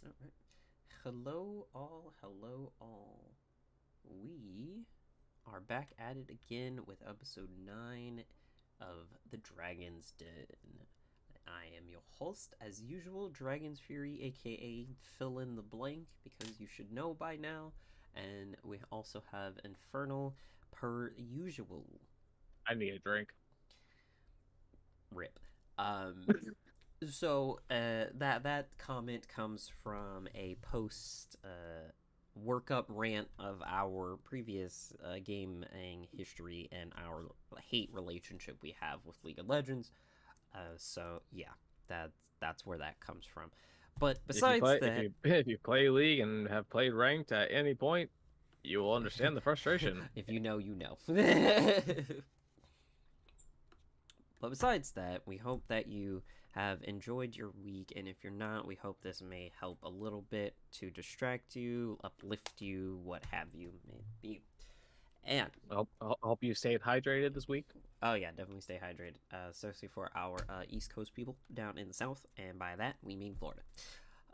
All right. Hello, all. Hello, all. We are back at it again with episode 9 of The Dragon's Den. I am your host, as usual, Dragon's Fury, aka Fill in the Blank, because you should know by now. And we also have Infernal, per usual. I need a drink. Rip. So that comment comes from a post workup rant of our previous gaming history and our hate relationship we have with League of Legends. So yeah, that's where that comes from. But If you besides play if that, you if you play League and have played ranked at any point, you will understand the frustration. if you know, you know. But besides that, we hope that you have enjoyed your week, and if you're not, we hope this may help a little bit to distract you, uplift you, what have you may be. And I'll help you stay hydrated this week. oh yeah, definitely stay hydrated, especially for our East Coast people down in the South, and by that we mean Florida.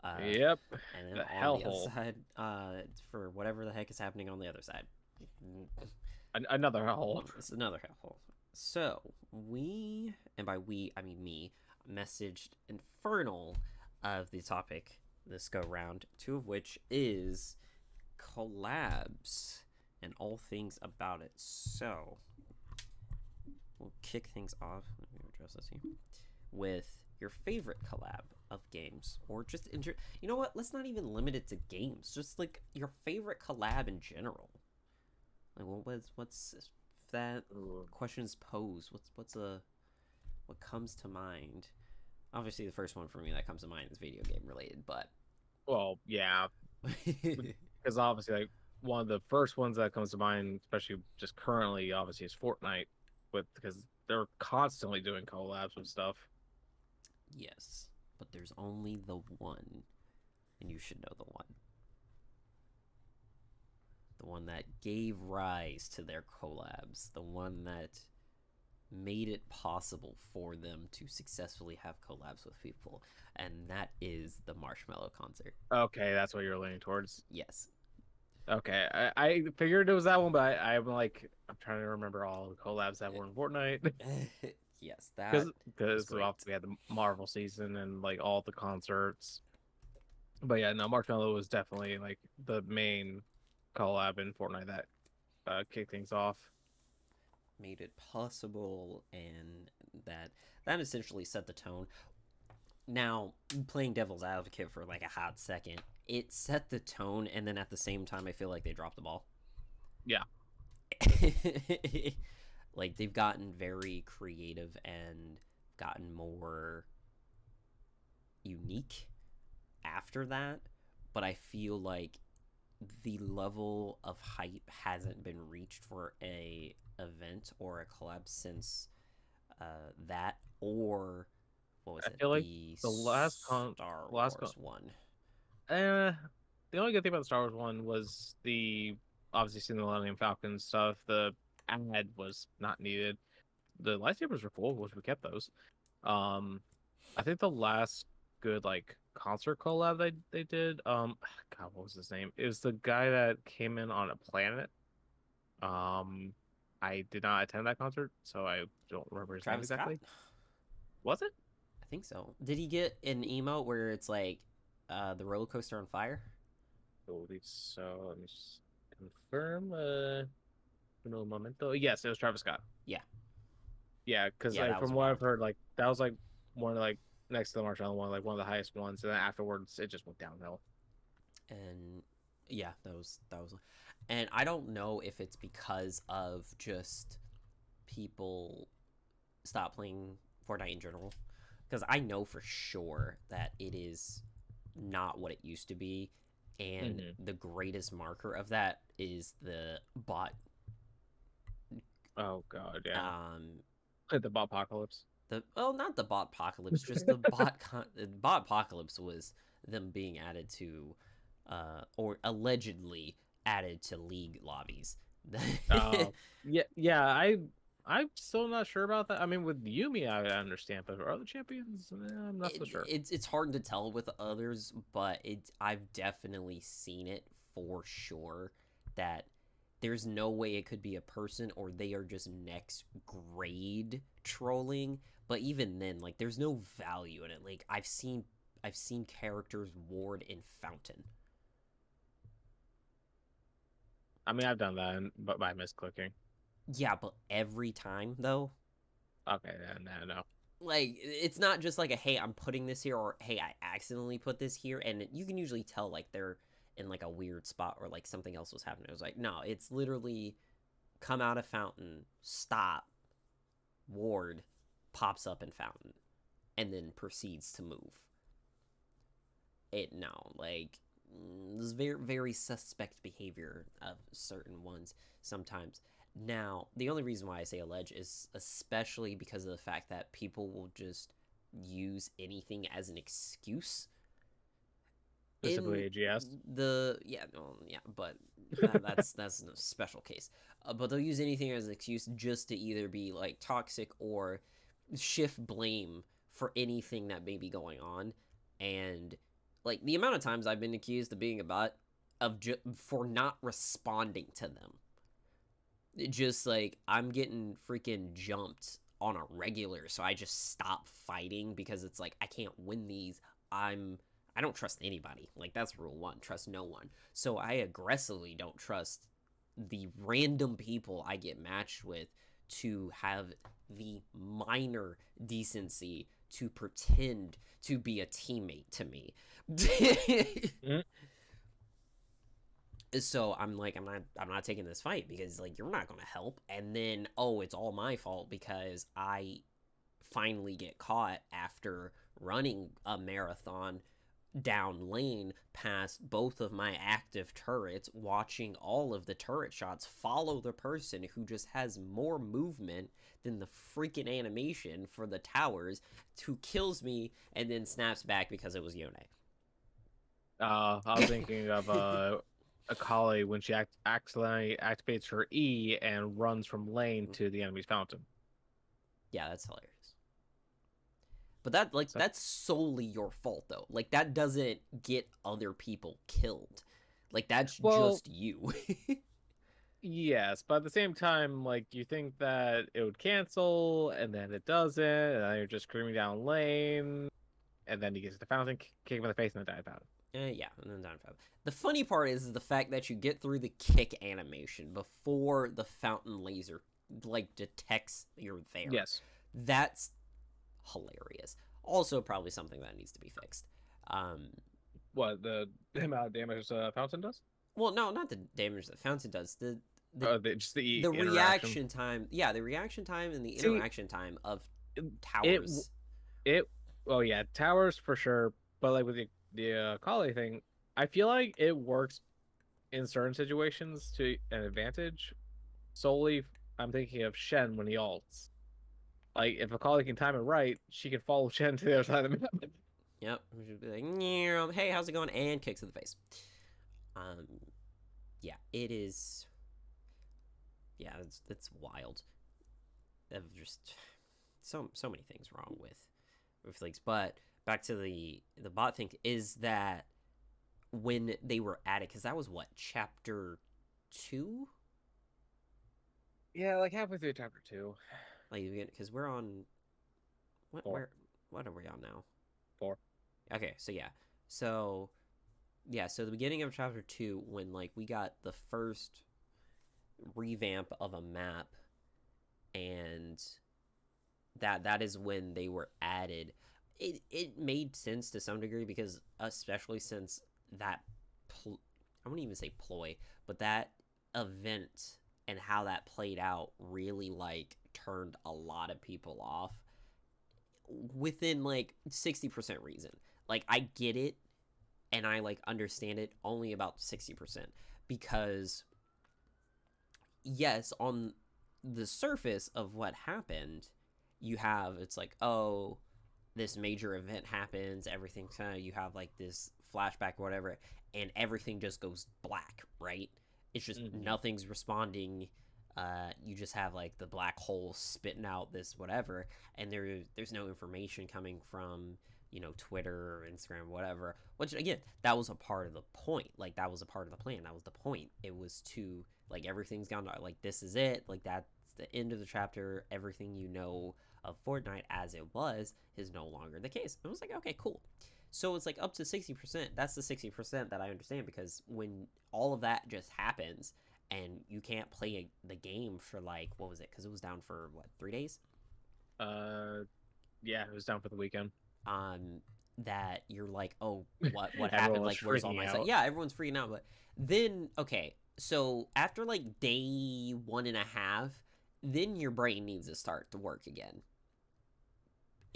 Yep, And then the on the other hellhole. side, for whatever the heck is happening on the other side. Another hellhole. It's another hellhole. So we, and by we I mean me, messaged Infernal of the topic this go round, two of which is collabs and all things about it. So we'll kick things off. Let me address this here with your favorite collab of games, or just you know what? Let's not even limit it to games. Just like your favorite collab in general. Like, what's that questions posed? What comes to mind? Obviously, the first one for me that comes to mind is video game related, but Well, yeah, because obviously, like one of the first ones that comes to mind, especially just currently, obviously, is Fortnite, because they're constantly doing collabs with stuff. yes, but there's only the one, and you should know the one that gave rise to their collabs, the one that made it possible for them to successfully have collabs with people, and that is the Marshmallow concert. Okay, that's what you're leaning towards. Yes. Okay, I figured it was that one, but I'm trying to remember all the collabs that were in Fortnite. Yes, because that was because great. we had the Marvel season and like all the concerts. But yeah, no, Marshmello was definitely like the main collab in Fortnite that kicked things off. Made it possible, and that essentially set the tone. Now, playing devil's advocate for like a hot second, it set the tone, and then at the same time, I feel like they dropped the ball. Yeah, Like, they've gotten very creative and gotten more unique after that, but I feel like the level of hype hasn't been reached for a event or a collab since that, or what was I it, feel like the the Star last con Wars one. eh, the only good thing about the Star Wars one was the obviously seeing the Millennium Falcon stuff. The ad was not needed. The lightsabers were cool, which we kept those. Um, I think the last good like concert collab they did, God, what was his name? It was the guy that came in on a planet. Um, I did not attend that concert, so I don't remember his name Travis Scott? exactly. Was it? I think so. Did he get an emote where it's like the roller coaster on fire? I believe so. Let me just confirm. No momento. Yes, it was Travis Scott. Yeah. Yeah, because Yeah, like that was from what I've wild. heard, like that was like one of like next to the Marshall one, like one of the highest ones, and then afterwards it just went downhill. And yeah, that was and I don't know if it's because of just people stop playing Fortnite in general, because I know for sure that it is not what it used to be, and Hmm. the greatest marker of that is the bot. Oh God, yeah. um The Bob Apocalypse. not the bot apocalypse, just the bot apocalypse was them being added to or allegedly added to league lobbies. Uh, yeah, yeah. I'm still not sure about that. I mean, with Yumi, I understand, but for other champions, I'm not so sure. It's hard to tell with others, but I've definitely seen it for sure that there's no way it could be a person or they are just next grade trolling. But even then, like, there's no value in it. Like, I've seen characters ward in Fountain. I mean, I've done that, but by misclicking. Yeah, but every time though, Okay, no. like it's not just like a hey, I'm putting this here, or hey, I accidentally put this here, and you can usually tell like they're in like a weird spot or like something else was happening. It was like, no, it's literally come out of Fountain, stop, ward, pops up in Fountain, and then proceeds to move. It no, like this very very suspect behavior of certain ones sometimes. Now, the only reason why I say allege is especially because of the fact that people will just use anything as an excuse. Specifically In AGS. the yeah, no, yeah, but that's a special case. But they'll use anything as an excuse just to either be like toxic or shift blame for anything that may be going on. And like the amount of times I've been accused of being a bot for not responding to them, just like I'm getting freaking jumped on a regular, so I just stop fighting because it's like I can't win these. I don't trust anybody. Like that's rule one, trust no one. So I aggressively don't trust the random people I get matched with to have the minor decency to pretend to be a teammate to me. Mm. So I'm like, I'm not taking this fight because like you're not gonna help. And then it's all my fault because I finally get caught after running a marathon down lane past both of my active turrets, watching all of the turret shots follow the person who just has more movement than the freaking animation for the towers, who kills me and then snaps back because it was Yone. I was thinking of Akali when she accidentally activates her E and runs from lane to the enemy's fountain. Yeah, that's hilarious. But that like So, that's solely your fault though. Like that doesn't get other people killed. Like that's well, just you. yes, but at the same time, like you think that it would cancel, and then it doesn't, and then you're just screaming down lane, and then he gets the fountain, kick him in the face, and then die about it. Yeah, and then down five. The funny part is the fact that you get through the kick animation before the fountain laser like detects you're there. Yes. That's hilarious. Also, probably something that needs to be fixed. What the amount of damage fountain does? Well, no, not the damage that fountain does. Just the the interaction. reaction time. Yeah, the reaction time and the interaction time of towers. Well, yeah, towers for sure, but like with the Kali thing, I feel like it works in certain situations to an advantage. Solely, I'm thinking of Shen when he ults. Like if Akali can time it right, she can follow Shen to the other side of the map. Yep, we should be like, hey, how's it going? And kicks to the face. Yeah, it is. Yeah, it's wild. Of just so many things wrong with leagues. But back to the bot thing is that when they were at it, because that was what, chapter 2? Yeah, like halfway through chapter 2. Like because we're on what 4. what are we on now? 4. Okay, so so the beginning of chapter 2, when like we got the first revamp of a map, and that is when they were added. It made sense to some degree because especially since that I wouldn't even say ploy, but that event and how that played out really like turned a lot of people off within like 60% reason. Like I get it and I like understand it only about 60% because yes, on the surface of what happened, you have it's like, oh, this major event happens, everything kind of, you have like this flashback or whatever, and everything just goes black, right? It's just nothing's responding. You just have like the black hole spitting out this whatever, and there's no information coming from Twitter or Instagram, whatever. Which again, that was a part of the point. Like that was a part of the plan. That was the point. It was to like everything's gone. Like this is it. Like that's the end of the chapter. Everything of Fortnite as it was is no longer the case. It was like okay, cool. So it's like up to 60%. That's the 60% that I understand because when all of that just happens and you can't play the game for like what was it? Because it was down for what 3 days. Yeah, it was down for the weekend. That you're like, oh, what happened? Everyone was Like, where's all freaking my out. stuff? Yeah, everyone's freaking out. But then, okay, so after like day 1.5, then your brain needs to start to work again.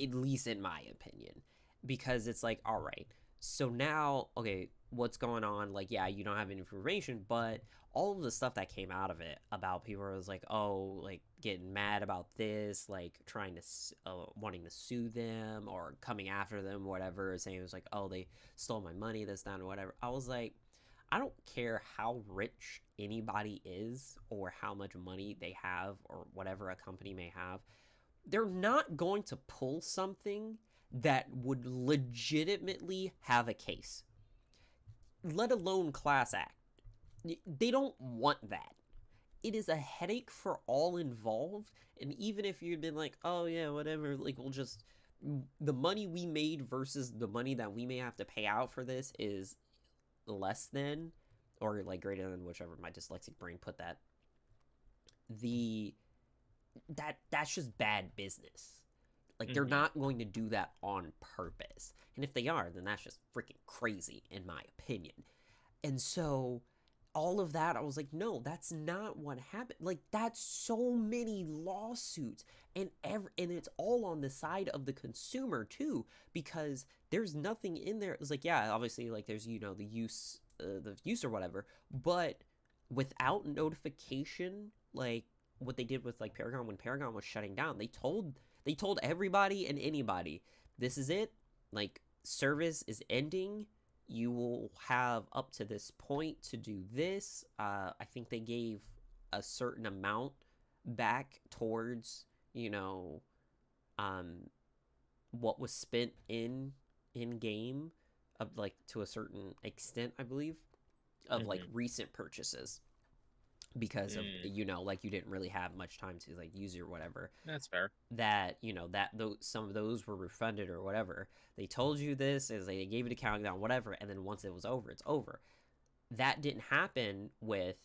At least in my opinion, because it's like, all right, so now, okay, what's going on? Like, yeah, you don't have any information, but all of the stuff that came out of it about people was like, oh, like getting mad about this, like trying to wanting to sue them or coming after them, whatever, saying it was like, oh, they stole my money, this, that, and whatever. I was like, I don't care how rich anybody is or how much money they have or whatever a company may have. They're not going to pull something that would legitimately have a case, let alone class act. They don't want that. It is a headache for all involved. And even if you'd been like, oh yeah, whatever, like we'll just, the money we made versus the money that we may have to pay out for this is less than or like greater than, whichever my dyslexic brain put that. That's just bad business. Like they're not going to do that on purpose. And if they are, then that's just freaking crazy in my opinion. And so all of that, I was like, no, that's not what happened. Like that's so many lawsuits and it's all on the side of the consumer too, because there's nothing in there. It's like, yeah, obviously like there's, the use or whatever, but without notification, like what they did with like Paragon when Paragon was shutting down, they told everybody and anybody, this is it, like service is ending, you will have up to this point to do this. I think they gave a certain amount back towards what was spent in game, of like to a certain extent, I believe, of like recent purchases, because of like you didn't really have much time to like use it or whatever. That's fair. That some of those were refunded or whatever. They told you this, as they gave it a countdown, whatever, and then once it was over, it's over. That didn't happen with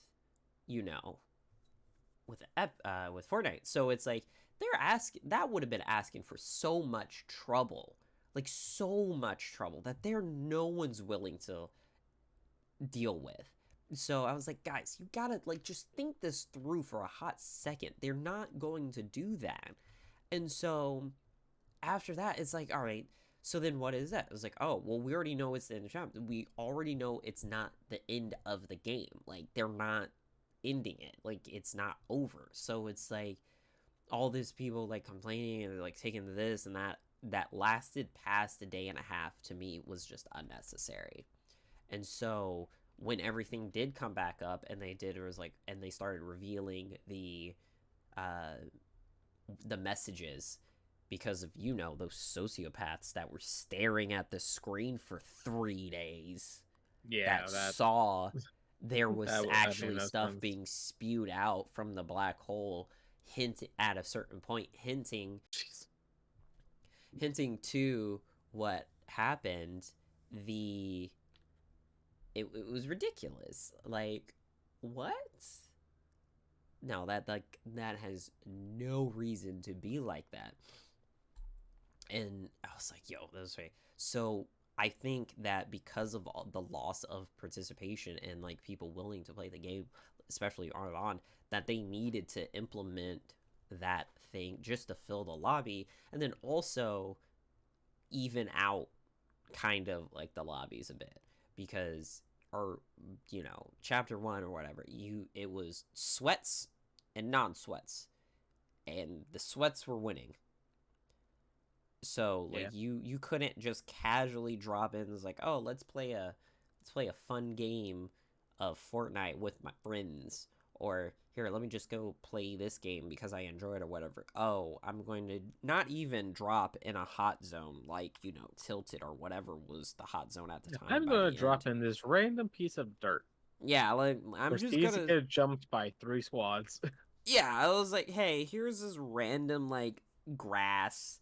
with Fortnite. So it's like that would have been asking for so much trouble, like so much trouble that no one's willing to deal with. So I was like, guys, you gotta like just think this through for a hot second. They're not going to do that. And so after that, it's like, all right, so then what is that? It was like, oh, well, we already know it's the end of the chapter. We already know it's not the end of the game. Like, they're not ending it. Like, it's not over. So it's like all these people like complaining and like taking this and that lasted past a day and a half, to me was just unnecessary. And so when everything did come back up and it was like, and they started revealing the messages, because of those sociopaths that were staring at the screen for 3 days, that saw there was actually stuff being spewed out from the black hole, hint at a certain point, hinting to what happened. It was ridiculous. Like, what? No, that has no reason to be like that. And I was like, yo, that was right. So I think that because of all the loss of participation and like people willing to play the game, especially early on, that they needed to implement that thing just to fill the lobby, and then also even out kind of like the lobbies a bit, because chapter 1 or whatever, it was sweats and non-sweats, and the sweats were winning. So like you couldn't just casually drop in as like, oh, let's play a fun game of Fortnite with my friends, or here, let me just go play this game because I enjoy it or whatever. Oh, I'm going to not even drop in a hot zone like, you know, Tilted or whatever was the hot zone at the time I'm by gonna the drop end. in this random piece of dirt. Yeah, like, I'm just Proceeds to gonna... get jumped by 3 squads. Yeah, I was like, hey, here's this random, like, grass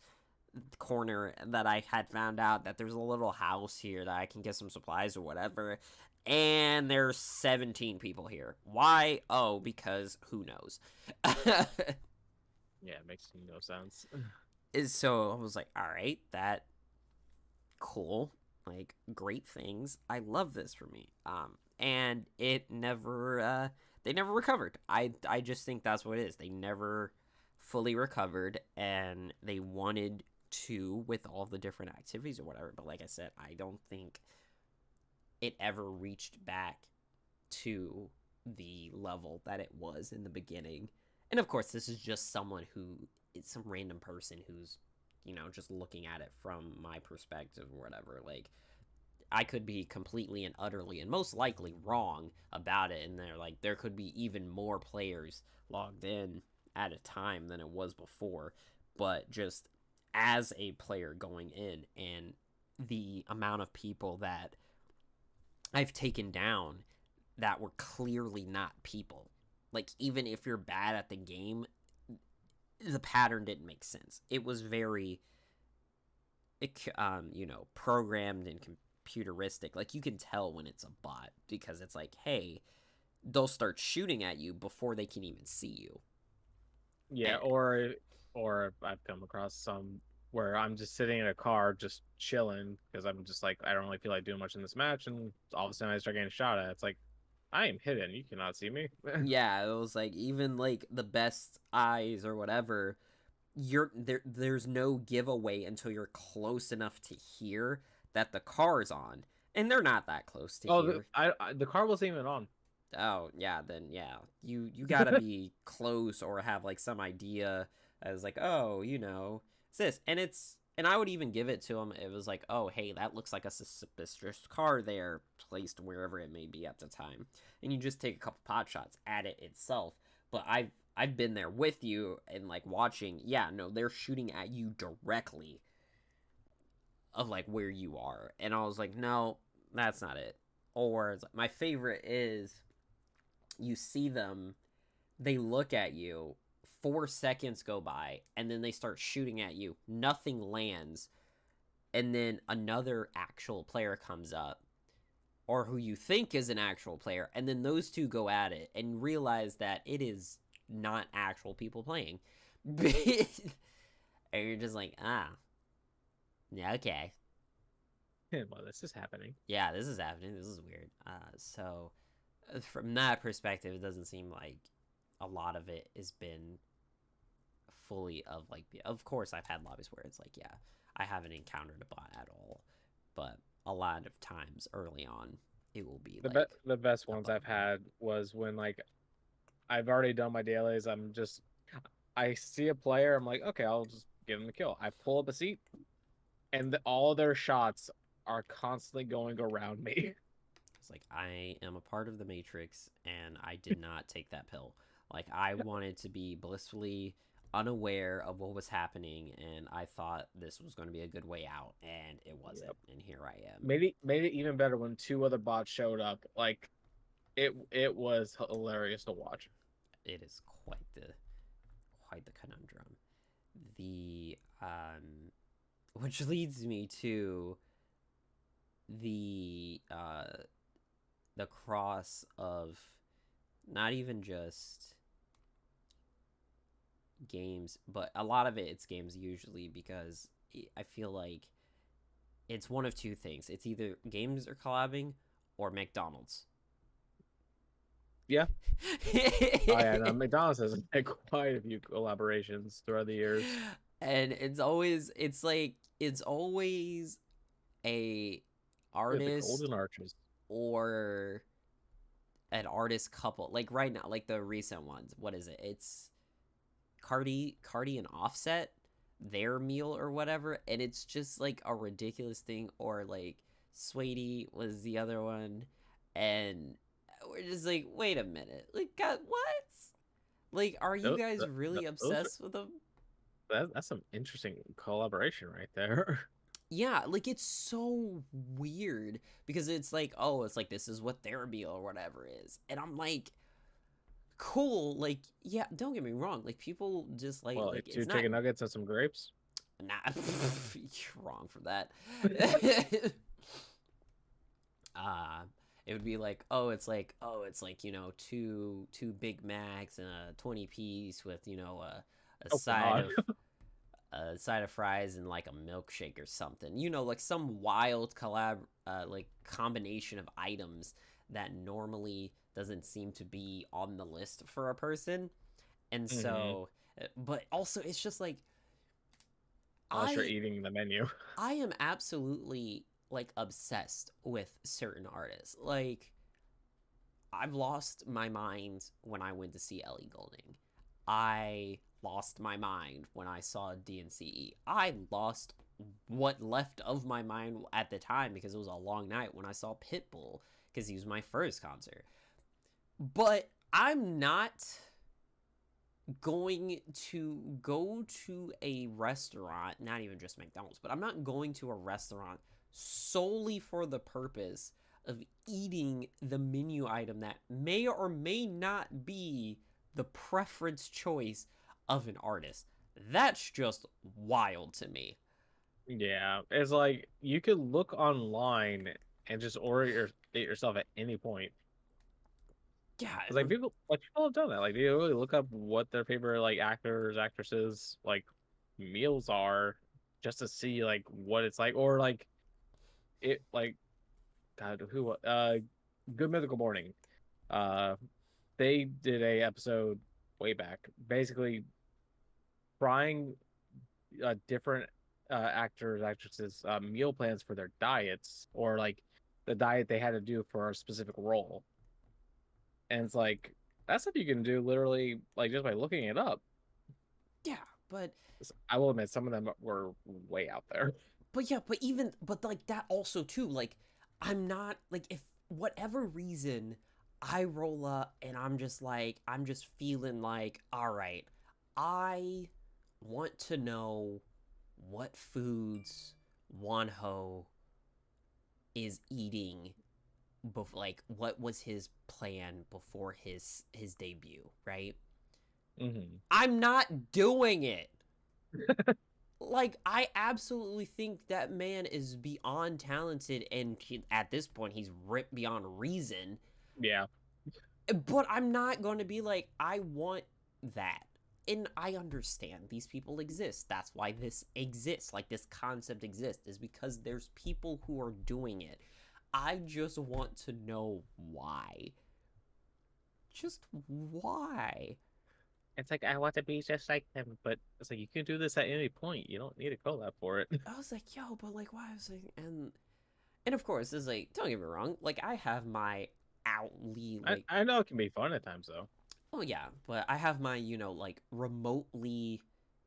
corner that I had found out that there's a little house here that I can get some supplies or whatever. And there's 17 people here. Why? Oh, because who knows? Yeah, it makes no sense. So I was like, all right, that cool. Like, great things. I love this for me. And it never, they never recovered. I just think that's what it is. They never fully recovered, and they wanted to with all the different activities or whatever. But like I said, I don't think it ever reached back to the level that it was in the beginning. And of course, this is just someone who it's some random person who's, you know, just looking at it from my perspective or whatever. Like, I could be completely and utterly and most likely wrong about it, and there could be even more players logged in at a time than it was before. But just as a player going in, and the amount of people that I've taken down that were clearly not people. Like, even if you're bad at the game, the pattern didn't make sense. It was very, you know, programmed and computeristic. Like, you can tell when it's a bot because it's like, hey, they'll start shooting at you before they can even see you. Yeah, And, or I've come across some where I'm just sitting in a car just chilling because I'm just like I don't really feel like doing much in this match, and all of a sudden I start getting shot at. It's like I am hidden. You cannot see me. yeah, it was like, even like the best eyes or whatever, there's no giveaway until you're close enough to hear that the car's on, and they're not that close to Oh, hear. the car wasn't even on. Oh yeah, then yeah, you gotta be close or have like some idea as like, oh, you know, it's this. And I would even give it to him. It was like, oh, hey, that looks like a suspicious car there, placed wherever it may be at the time, and you just take a couple pot shots at it itself. But I've been there with you and like watching. Yeah, no, they're shooting at you directly of like where you are, and I was like, no, that's not it. Or it's like, my favorite is, you see them, they look at you, 4 seconds go by, and then they start shooting at you. Nothing lands, and then another actual player comes up, or who you think is an actual player, and then those two go at it and realize that it is not actual people playing. And you're just like, ah, yeah, okay. Well, this is happening. Yeah, this is happening. This is weird. So from that perspective, it doesn't seem like a lot of it has been fully of like, of course I've had lobbies where it's like, yeah, I haven't encountered a bot at all, but a lot of times early on it will be like The best a ones bot. I've had was when like I've already done my dailies. I see a player. I'm like, okay, I'll just give him a kill. I pull up a seat, and all their shots are constantly going around me. It's like, I am a part of the Matrix and I did not take that pill. Like, I wanted to be blissfully unaware of what was happening, and I thought this was going to be a good way out, and it wasn't. Yep. And here I am. Made it even better when 2 other bots showed up. Like it was hilarious to watch. It is quite the conundrum. The which leads me to the cross of not even just games, but a lot of it's games usually, because I feel like it's one of two things. It's either games are collabing or McDonald's. Yeah. Oh yeah, no, McDonald's has had quite a few collaborations throughout the years. And it's always a The artist Golden Arches. or an artist couple. Like right now, like the recent ones. What is it? It's Cardi and Offset, their meal or whatever, and it's just like a ridiculous thing. Or like Sweetie was the other one, and we're just like, wait a minute, like, God, what? Like, are you guys Those really are, obsessed with them? that's some interesting collaboration right there. Yeah, like it's so weird because it's like, oh, it's like this is what therapy or whatever is. And I'm like, cool, like, yeah, don't get me wrong. Like people just Well, like two it's not chicken nuggets and some grapes. nah you're wrong for that. uh it would be like, oh, it's like, two Big Macs and a 20 piece with, a Oh side God. of fries and like a milkshake or something. Like some wild like combination of items that normally doesn't seem to be on the list for a person. And Hmm. so, but also it's just like Unless you're I eating the menu. I am absolutely like obsessed with certain artists. Like I've lost my mind when I went to see Ellie Goulding. I lost my mind when I saw DNCE. I lost what left of my mind at the time because it was a long night when I saw Pitbull because he was my first concert. But I'm not going to go to a restaurant, not even just McDonald's, but I'm not going to a restaurant solely for the purpose of eating the menu item that may or may not be the preference choice of an artist. That's just wild to me. Yeah, it's like you could look online and just it yourself at any point. Yeah, It's like people have done that. Like they really look up what their favorite like actors, actresses, like meals are just to see like what it's like, or like it like God, who Good Mythical Morning. Uh they did a episode way back, basically trying different actors, actresses meal plans for their diets, or like the diet they had to do for a specific role. And it's like that's something you can do literally like just by looking it up. yeah, but I will admit some of them were way out there. but like that also too, like I'm not like if whatever reason I roll up and I'm just feeling like, all right, I want to know what foods Wanho is eating before, like what was his plan before his debut, right? Hmm. I'm not doing it. Like I absolutely think that man is beyond talented and at this point he's ripped beyond reason, Yeah. but I'm not going to be like I want that. And I understand these people exist. That's why this exists. Like this concept exists is because there's people who are doing it. I just want to know why. Just why? It's like I want to be just like them, but it's like you can do this at any point. You don't need a collab for it. I was like, yo, but like why? I was like, and of course, this is like, don't get me wrong, like I have my outly like, I know it can be fun at times though. oh yeah, but I have my, like remotely,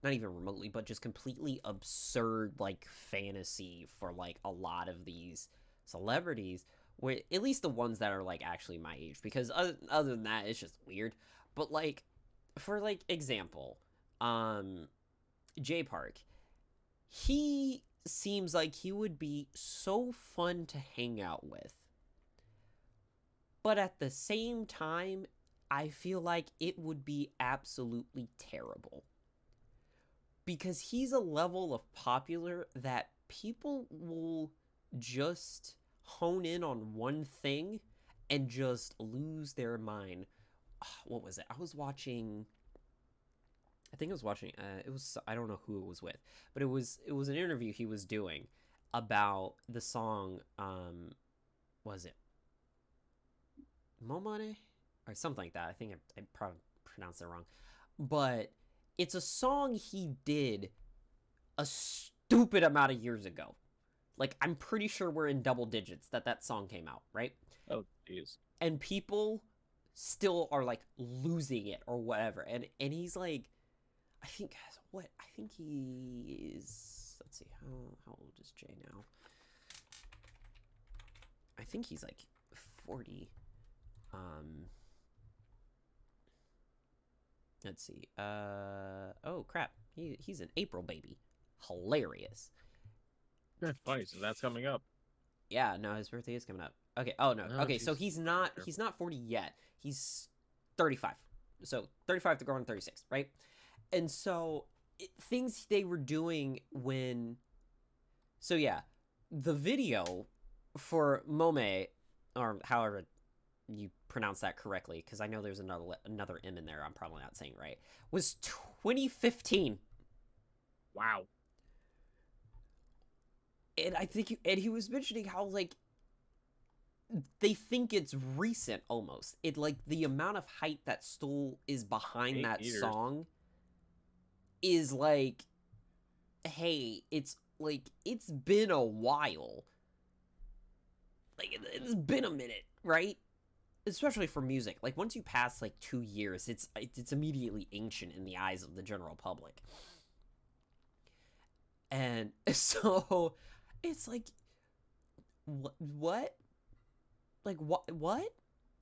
not even remotely, but just completely absurd like fantasy for like a lot of these celebrities, where at least the ones that are like actually my age, because other than that, it's just weird. But like, for like example, um, J Park, he seems like he would be so fun to hang out with. But at the same time, I feel like it would be absolutely terrible. Because he's a level of popular that people will just hone in on one thing and just lose their mind. What was it? I think I was watching it was, I don't know who it was with, but it was an interview he was doing about the song, was it Momone or something like that. I think I probably pronounced it wrong, but it's a song he did a stupid amount of years ago. Like I'm pretty sure we're in double digits that song came out, right? Oh jeez. And people still are like losing it or whatever. And he's like, I think what I think he is. Let's see, how old is Jay now? I think he's like 40. Um, Let's see. Oh crap. He's an April baby. Hilarious. That's funny. So that's coming up. Yeah, no, his birthday is coming up. Okay. Oh no. Oh, Okay, so geez. he's not 40 yet. He's 35. So 35 to go on 36, right? And so things they were doing when. So yeah, the video for Mome, or however you pronounce that correctly, because I know there's another M in there. I'm probably not saying right. Was 2015. Wow. And I think he was mentioning how like they think it's recent almost. It like the amount of hype that still is behind 8 that years. song is like, hey, it's like it's been a while. Like it's been a minute, right? Especially for music. Like once you pass like 2 years, it's immediately ancient in the eyes of the general public. And so it's like what? Like what?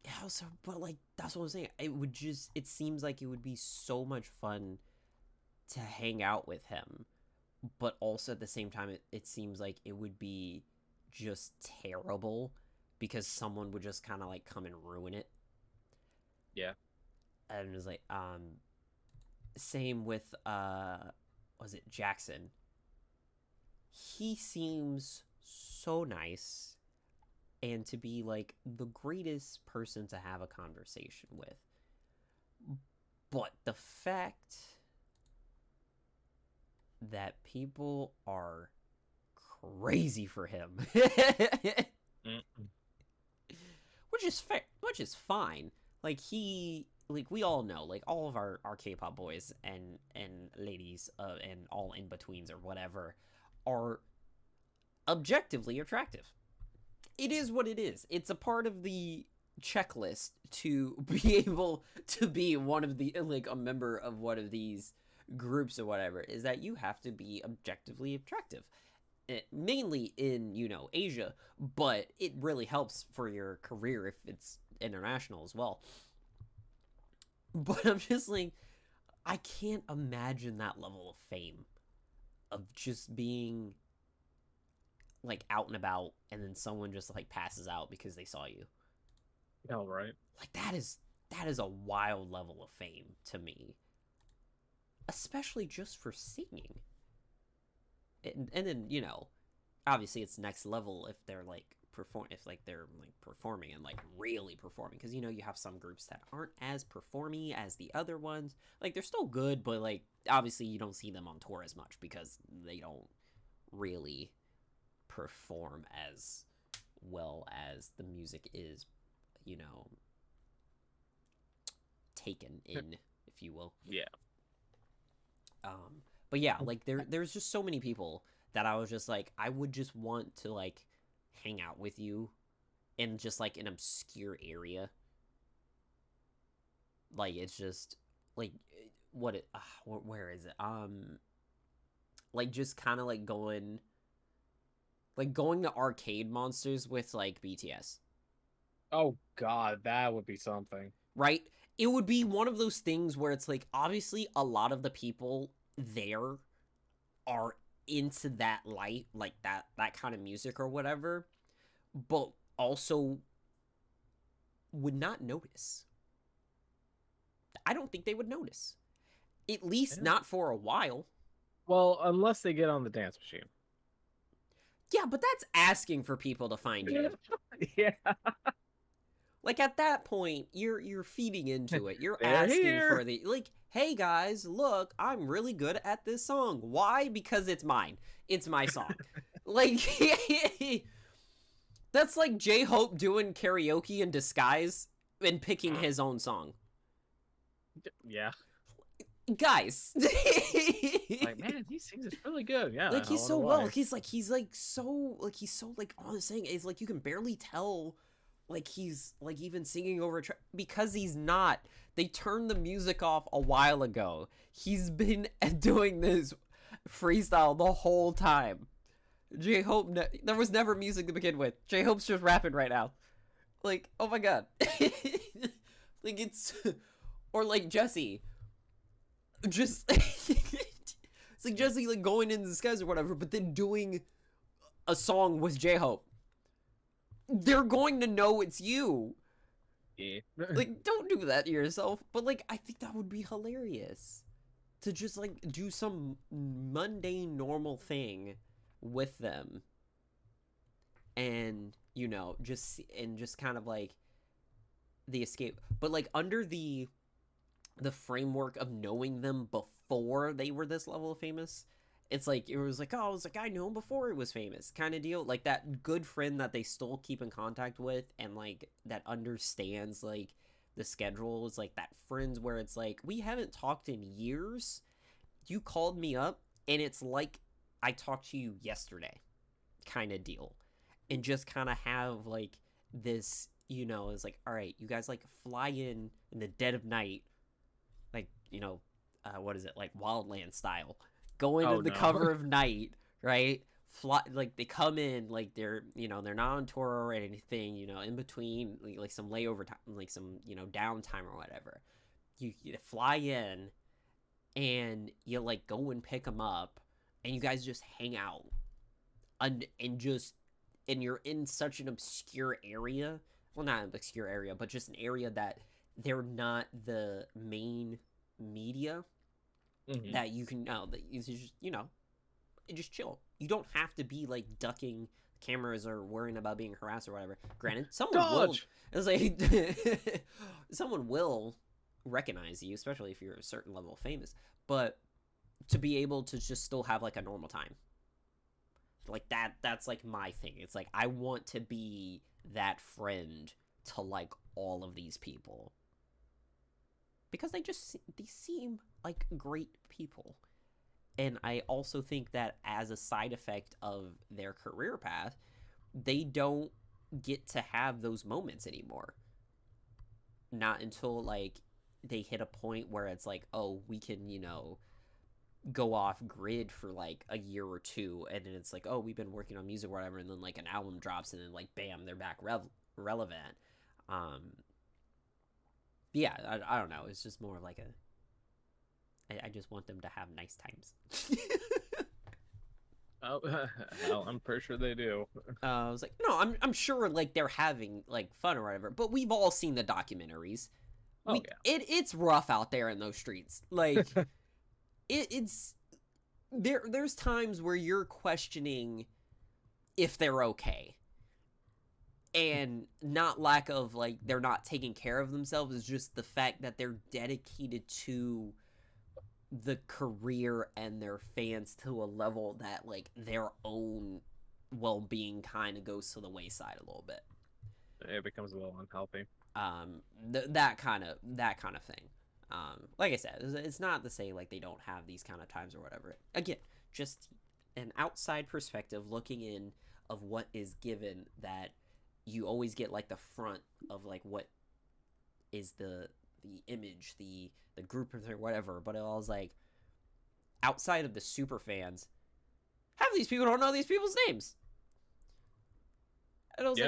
Yeah, so but like that's what I'm saying. It seems like it would be so much fun to hang out with him, but also at the same time it seems like it would be just terrible because someone would just kind of like come and ruin it. Yeah. And it was like same with was it Jackson? He seems so nice and to be like the greatest person to have a conversation with. But the fact that people are crazy for him, which is fair, which is fine. Like we all know, like all of our K-pop boys and ladies and all in betweens or whatever are objectively attractive. It is what it is. It's a part of the checklist to be able to be one of the like a member of one of these groups or whatever, is that you have to be objectively attractive. Mainly in, Asia, but it really helps for your career if it's international as well. But I'm just like, I can't imagine that level of fame of just being like out and about and then someone just like passes out because they saw you. All right. Like that is a wild level of fame to me, especially just for singing. And then obviously it's next level if they're like performing and like really performing, because you have some groups that aren't as performy as the other ones. Like they're still good, but like obviously you don't see them on tour as much because they don't really perform as well as the music is taken in, if you will. Yeah. But yeah, like there's just so many people that I was just like, I would just want to like hang out with you in just like an obscure area. Like it's just like where is it? Like just kind of like going to Arcade Monsters with like BTS. Oh God, that would be something. Right? It would be one of those things where it's like, obviously a lot of the people there are into that light, like that kind of music or whatever, but also would not notice. I don't think they would notice. At least not for a while. Well, unless they get on the dance machine. Yeah, but that's asking for people to find you. Yeah. Like at that point, you're feeding into it. You're They're asking here. for the like, hey guys, look, I'm really good at this song. Why? Because it's mine. It's my song. Like that's like J-Hope doing karaoke in disguise and picking his own song. Yeah. Guys. Like, man, he sings it really good. Yeah. Like he's so well. He's so on the sing. It's like you can barely tell like he's like even singing over a track, because he's not. They turned the music off a while ago. He's been doing this freestyle the whole time. J-Hope, there was never music to begin with. J-Hope's just rapping right now. Like, oh my god. Like it's, or like Jesse. just suggesting like going into the skies or whatever, but then doing a song with J-Hope. They're going to know it's you. Yeah. Like, don't do that to yourself. But like, I think that would be hilarious to just like do some mundane, normal thing with them, and just kind of like the escape, but like under the framework of knowing them before they were this level of famous. It's like, it was like, oh, I was like, I knew him before he was famous kind of deal. Like that good friend that they still keep in contact with, and like that understands like the schedule. Is like that friends where it's like, we haven't talked in years. You called me up and it's like I talked to you yesterday kind of deal. And just kind of have like this, is like, all right, you guys like fly in the dead of night, like, what is it, like Wildland style, go into the cover of night, right? Fly, like they come in, like they're not on tour or anything, in between like some layover time, like some downtime or whatever. You fly in, and you like go and pick them up, and you guys just hang out, and you're in such an obscure area. Well, not an obscure area, but just an area that they're not the main media. Mm-hmm. That you can that you just just chill. You don't have to be like ducking cameras or worrying about being harassed or whatever. Granted, someone will. It's like someone will recognize you, especially if you're a certain level of famous. But to be able to just still have like a normal time, like that's like my thing. It's like, I want to be that friend to like all of these people, because they seem like great people. And I also think that as a side effect of their career path, they don't get to have those moments anymore. Not until like they hit a point where it's like, oh, we can, go off grid for like a year or two, and then it's like, oh, we've been working on music or whatever, and then like an album drops, and then like bam, they're back relevant. Yeah, I don't know. It's just more of like I just want them to have nice times. Oh, well, I'm pretty sure they do. I was like, no, I'm sure like they're having like fun or whatever, but we've all seen the documentaries. Yeah. It's rough out there in those streets. Like it's there's times where you're questioning if they're okay. And not lack of like they're not taking care of themselves, is just the fact that they're dedicated to the career and their fans to a level that like their own well-being kind of goes to the wayside a little bit. It becomes a little unhealthy. That kind of thing. Like I said, it's not to say like they don't have these kind of times or whatever. Again, just an outside perspective looking in of what is given, that you always get like the front of like what is the image, the group or whatever, but it was like outside of the super fans, half of these people don't know these people's names. And I was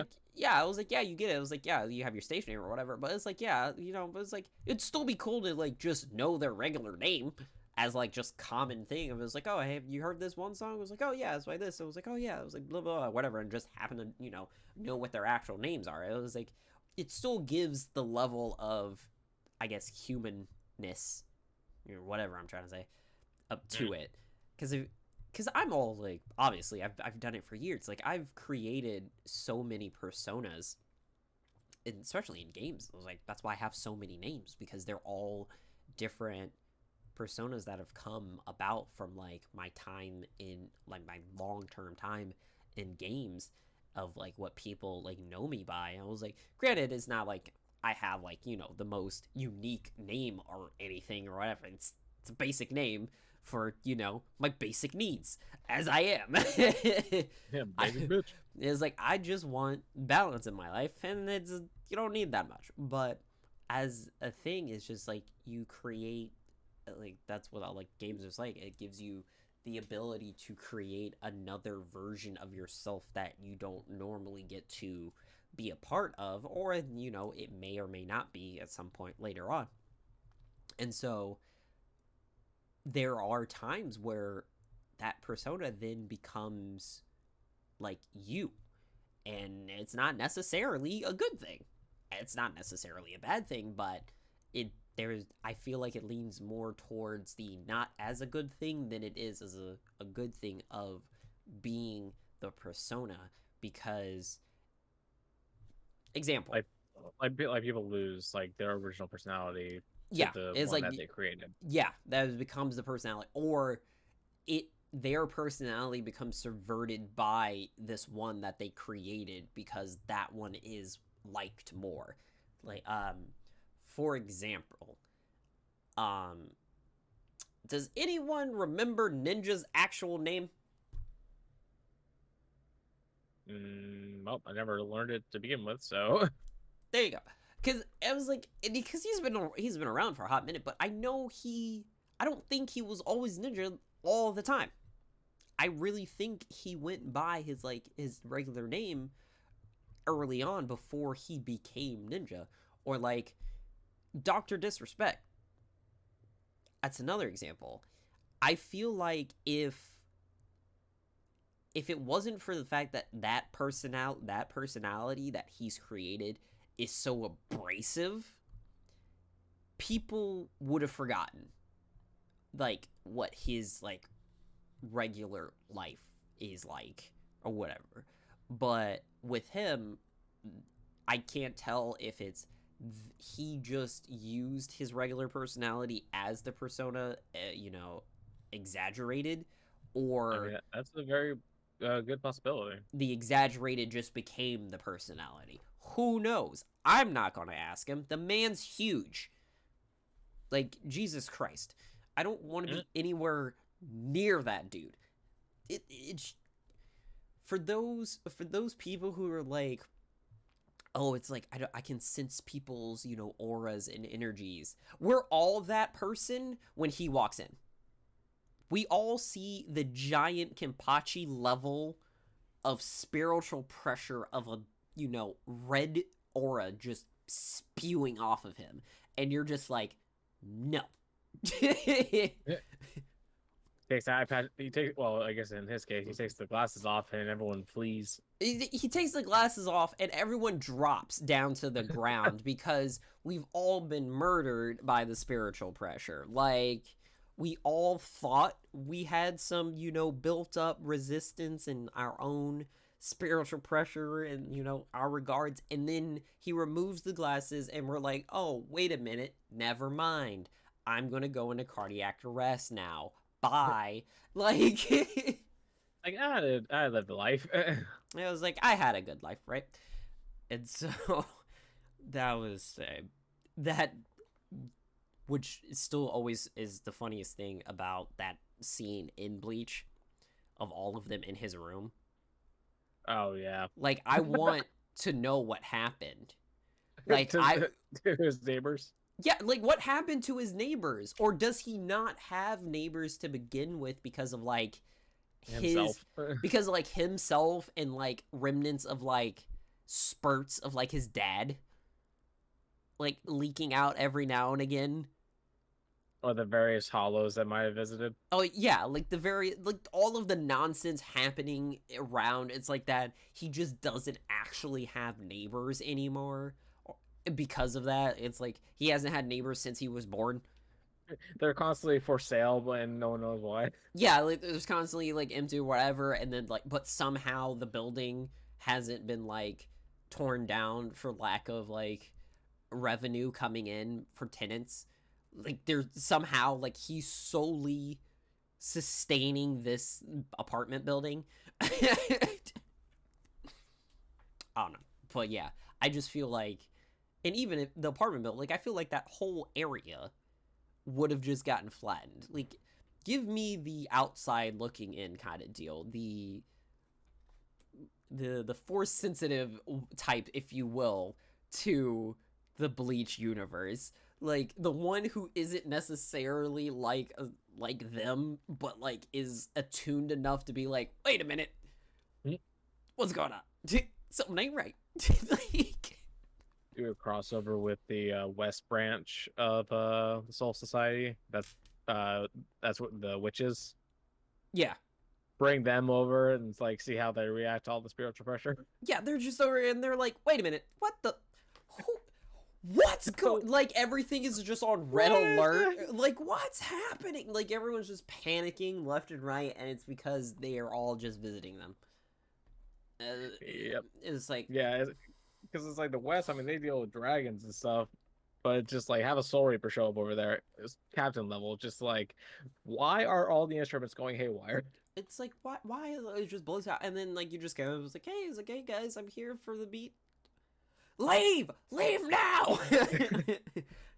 like, yeah, you get it. I was like, yeah, you have your station name or whatever, but it's like, yeah, but it's like, it'd still be cool to like just know their regular name as like just common thing. It was like, oh, hey, have you heard this one song? It was like, oh yeah, it's like this. It was like, oh yeah, it was like blah blah, whatever, and just happen to know what their actual names are. It was like, it still gives the level of, I guess, humanness, whatever I'm trying to say, up to it, because I'm all like, obviously I've done it for years. Like I've created so many personas, especially in games. I was like, that's why I have so many names, because they're all different personas that have come about from like my time in like my long-term time in games, of like what people like know me by. I was like, granted, it's not like I have like the most unique name or anything or whatever. It's a basic name for my basic needs, as I am. Yeah, basic bitch. It's like, I just want balance in my life, and it's, you don't need that much. But as a thing, it's just like you create, like that's what like games is like. It gives you the ability to create another version of yourself that you don't normally get to be a part of, or it may or may not be at some point later on. And so there are times where that persona then becomes like you, and it's not necessarily a good thing. It's not necessarily a bad thing, but I feel like it leans more towards the not as a good thing than it is as a good thing of being the persona. Because example, like people lose like their original personality to yeah, the it's one like, that they created. yeah, that becomes the personality, or their personality becomes subverted by this one that they created because that one is liked more. Like, for example, does anyone remember Ninja's actual name? Well, I never learned it to begin with, so There you go. Because I was like, because he's been around for a hot minute, but I don't think he was always Ninja all the time. I really think he went by his regular name early on before he became Ninja. Or like Dr. Disrespect. That's another example. I feel like if it wasn't for the fact that that personality that he's created is so abrasive, people would have forgotten like what his like regular life is like or whatever. But with him, I can't tell if it's he just used his regular personality as the persona, exaggerated, or I mean, that's a very good possibility. the exaggerated just became the personality. Who knows? I'm not gonna ask him. The man's huge. Like, Jesus Christ. I don't want to be anywhere near that dude. It's for those people who are like, oh, it's like I can sense people's, auras and energies. We're all that person when he walks in. We all see the giant Kenpachi level of spiritual pressure of a, red aura just spewing off of him. And you're just like, no. Takes the iPad. Well, I guess in his case, he takes the glasses off and everyone flees. He takes the glasses off and everyone drops down to the ground because we've all been murdered by the spiritual pressure. Like, we all thought we had some, built up resistance in our own spiritual pressure and, our regards. And then he removes the glasses and we're like, oh, wait a minute. Never mind. I'm going to go into cardiac arrest now. Bye. Like, like I lived a life. I was like, I had a good life, right? And so that was that, which still always is the funniest thing about that scene in Bleach of all of them in his room. Oh yeah. Like, I want to know what happened. Like, to his neighbors. Yeah, like, what happened to his neighbors? Or does he not have neighbors to begin with because of, like, Himself. because of, like, himself and, like, remnants of, like, spurts of, like, his dad, like, leaking out every now and again? Or the various hollows that might have visited. Oh, yeah, like, all of the nonsense happening around, it's like that he just doesn't actually have neighbors anymore. Because of that, it's like he hasn't had neighbors since he was born. They're constantly for sale, and no one knows why. Yeah, like there's constantly like empty or whatever, and then like, but somehow the building hasn't been like torn down for lack of like revenue coming in for tenants. Like there's somehow like he's solely sustaining this apartment building. I don't know, but yeah, I just feel like. And even if the apartment building, like, I feel like that whole area would have just gotten flattened. Like, give me the outside looking in kind of deal. The force sensitive type, if you will, to the Bleach universe. Like, the one who isn't necessarily like them, but like is attuned enough to be like, wait a minute, what's going on? Something ain't right. Like, Do a crossover with the West Branch of the Soul Society. That's that's what the witches. Yeah. Bring them over and like see how they react to all the spiritual pressure. Yeah, they're just over and they're like, wait a minute, what the? Who, what's going? Like everything is just on red alert. Like what's happening? Like everyone's just panicking left and right, and it's because they are all just visiting them. Yep. It's like Yeah, because it's like the West. I mean, they deal with dragons and stuff, but it's just like have a Soul Reaper show up over there, it's captain level. Just like, why are all the instruments going haywire? it's like why it just blows out, and then like you just go, it's like, hey, it's like, hey guys, I'm here for the beat. Leave now.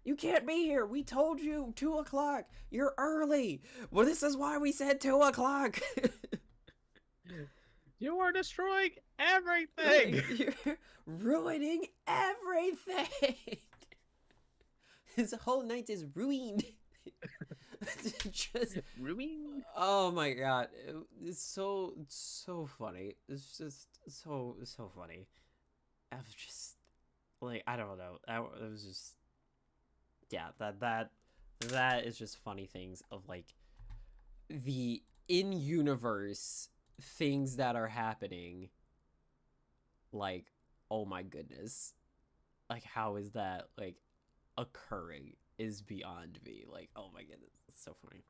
You can't be here. We told you 2 o'clock. You're early. Well, this is why we said 2 o'clock. You are destroying everything. You're ruining everything. This whole night is ruined. Just Ruined. oh my god, it's so funny. It's just so funny. I was just like, I don't know. It was just, yeah, that is just funny things of like the in-universe things that are happening. Like, oh my goodness, like how is that like occurring is beyond me. Like, oh my goodness, it's so funny.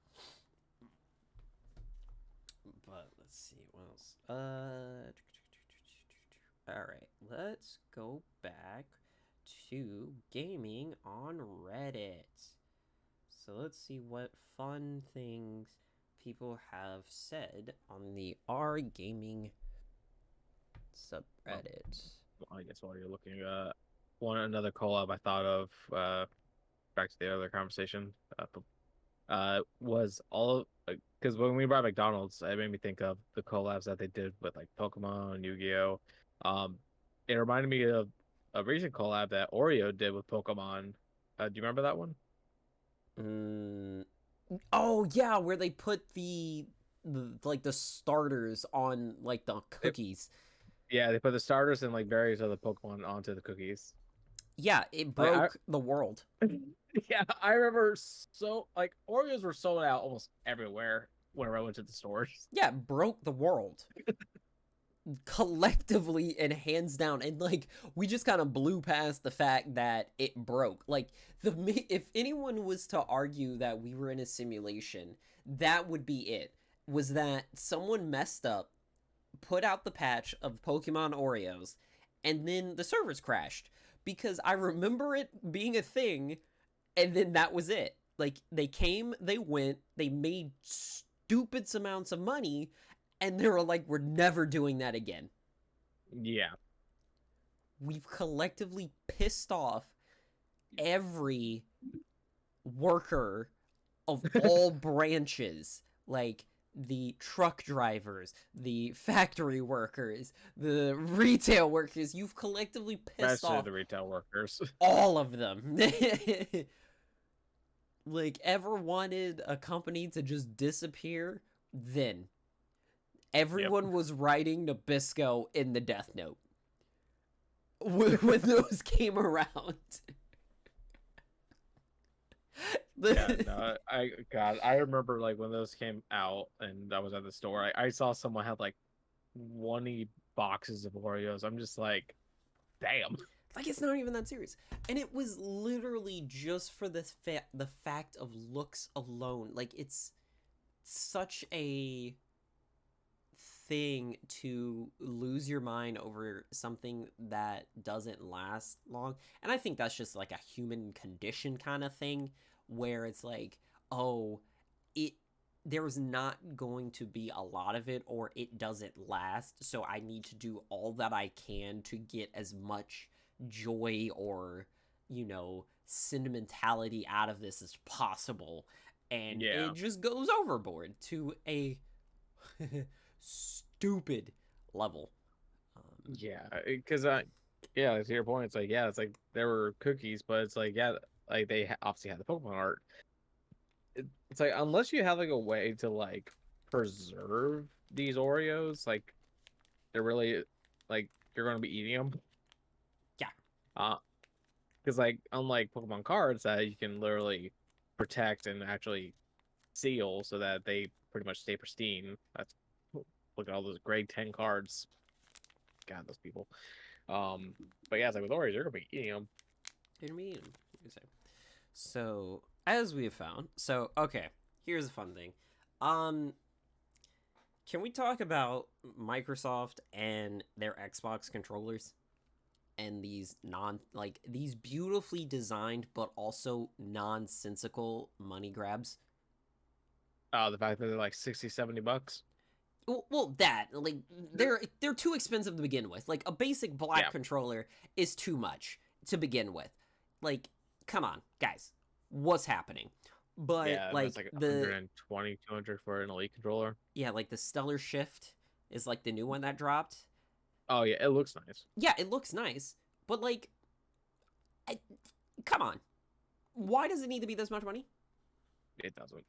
But let's see what else. All right, let's go back to gaming on Reddit. So let's see what fun things people have said on the R gaming subreddit. Well, I guess while you're looking, another collab I thought of, back to the other conversation, was all because when we brought McDonald's, it made me think of the collabs that they did with like Pokemon and Yu-Gi-Oh. It reminded me of a recent collab that Oreo did with Pokemon. Do you remember that one? Oh yeah, where they put the like the starters on like the cookies. Yeah, they put the starters and like various other Pokemon onto the cookies. Yeah, it broke the world. Yeah, I remember. So like Oreos were sold out almost everywhere whenever I went to the stores. Yeah, it broke the world. Collectively and hands down, and like we just kind of blew past the fact that it broke. Like if anyone was to argue that we were in a simulation, that would be it. Was that someone messed up, put out the patch of Pokemon Oreos, and then the servers crashed, because I remember it being a thing, and then that was it. Like they came, they went, they made stupid amounts of money, and they were like, we're never doing that again. Yeah. We've collectively pissed off every worker of all branches. Like the truck drivers, the factory workers, the retail workers. You've collectively pissed Especially off the retail workers. all of them. Like, ever wanted a company to just disappear? Then everyone was writing Nabisco in the Death Note when those came around. Yeah, no, I remember like when those came out and I was at the store, I saw someone had like 20 boxes of Oreos. I'm just like, damn. Like, it's not even that serious. And it was literally just for the fact of looks alone. Like, it's such a thing to lose your mind over something that doesn't last long. And I think that's just like a human condition kind of thing, where it's like, oh, there's not going to be a lot of it, or it doesn't last, so I need to do all that I can to get as much joy or, you know, sentimentality out of this as possible. And it just goes overboard to a stupid level. Yeah, because to your point, it's like, yeah, it's like there were cookies, but it's like, yeah, like they obviously had the Pokemon art. It's like, unless you have like a way to like preserve these Oreos, like they're really like you're going to be eating them. Yeah. Because like unlike Pokemon cards that you can literally protect and actually seal so that they pretty much stay pristine. That's look at all those grade 10 cards. God, those people. But yeah, it's like with Oris, you're gonna be eating them. Intermediate. So, as we have found, okay, here's a fun thing. Can we talk about Microsoft and their Xbox controllers and these these beautifully designed but also nonsensical money grabs? The fact that they're like 60, $70. Well, that like they're too expensive to begin with. Like a basic black controller is too much to begin with. Like, come on, guys, what's happening? But yeah, like it's like the 120, 200 for an Elite controller. yeah, like the Stellar Shift is like the new one that dropped. Oh yeah, it looks nice. Yeah, it looks nice, but like, come on, why does it need to be this much money? It doesn't.